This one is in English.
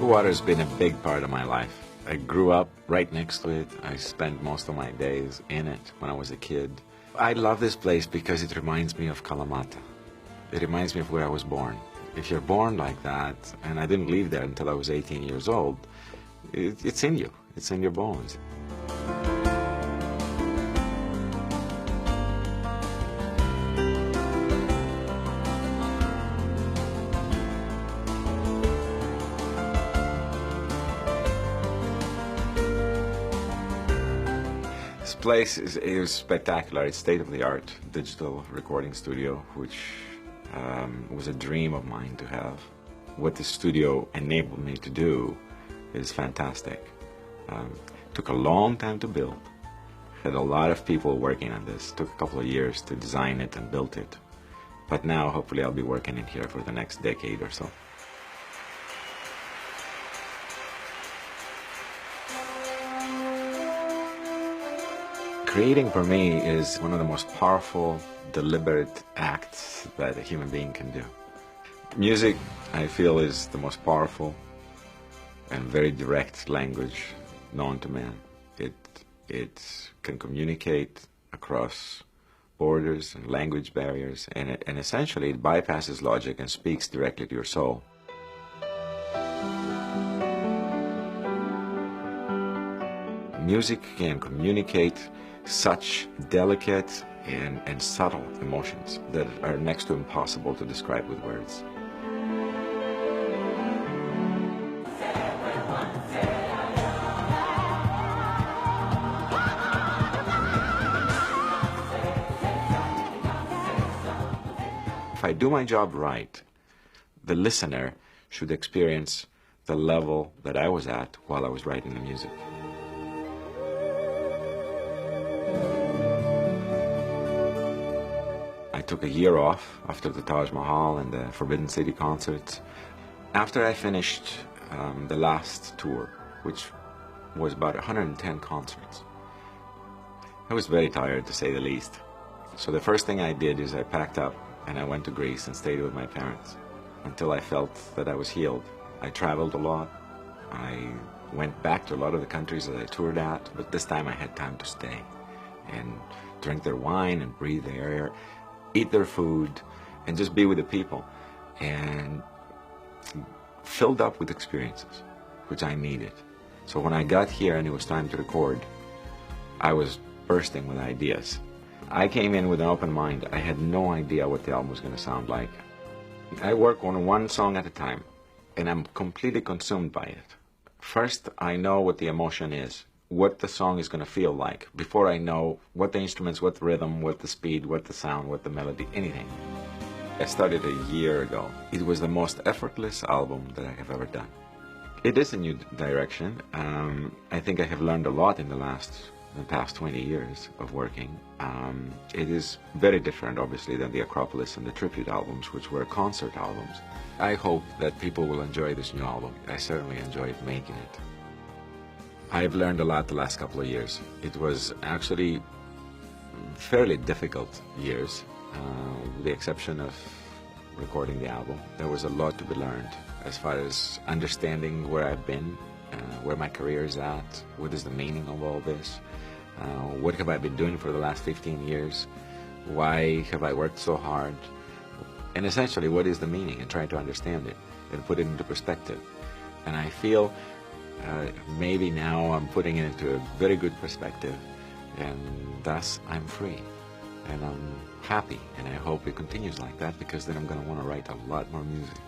Water has been a big part of my life. I grew up right next to it. I spent most of my days in it when I was a kid. I love this place because it reminds me of Kalamata. It reminds me of where I was born. If you're born like that, and I didn't leave there until I was 18 years old, it's in you. It's in your bones. This place is spectacular. It's state-of-the-art digital recording studio, which was a dream of mine to have. What the studio enabled me to do is fantastic. Took a long time to build. Had a lot of people working on this. Took a couple of years to design it and build it. But now, hopefully, I'll be working in here for the next decade or so. Creating for me is one of the most powerful, deliberate acts that a human being can do. Music, I feel, is the most powerful and very direct language known to man. It can communicate across borders and language barriers, and essentially it bypasses logic and speaks directly to your soul. Music can communicate such delicate and subtle emotions that are next to impossible to describe with words. If I do my job right, the listener should experience the level that I was at while I was writing the music. I took a year off after the Taj Mahal and the Forbidden City concerts. After I finished the last tour, which was about 110 concerts, I was very tired, to say the least. So the first thing I did is I packed up and I went to Greece and stayed with my parents until I felt that I was healed. I traveled a lot. I went back to a lot of the countries that I toured at, but this time I had time to stay and drink their wine and breathe their air, eat their food, and just be with the people, and filled up with experiences, which I needed. So when I got here and it was time to record, I was bursting with ideas. I came in with an open mind. I had no idea what the album was going to sound like. I work on one song at a time, and I'm completely consumed by it. First, I know what the emotion is, what the song is going to feel like, before I know what the instruments, what the rhythm, what the speed, what the sound, what the melody, anything. I started a year ago. It was the most effortless album that I have ever done. It is a new direction. I think I have learned a lot in the past 20 years of working. It is very different, obviously, than the Acropolis and the Tribute albums, which were concert albums. I hope that people will enjoy this new album. I certainly enjoyed making it. I've learned a lot the last couple of years. It was actually fairly difficult years, with the exception of recording the album. There was a lot to be learned as far as understanding where I've been, where my career is at, what is the meaning of all this, what have I been doing for the last 15 years, why have I worked so hard, and essentially what is the meaning, and trying to understand it and put it into perspective. And I feel maybe now I'm putting it into a very good perspective, and thus I'm free and I'm happy, and I hope it continues like that, because then I'm going to want to write a lot more music.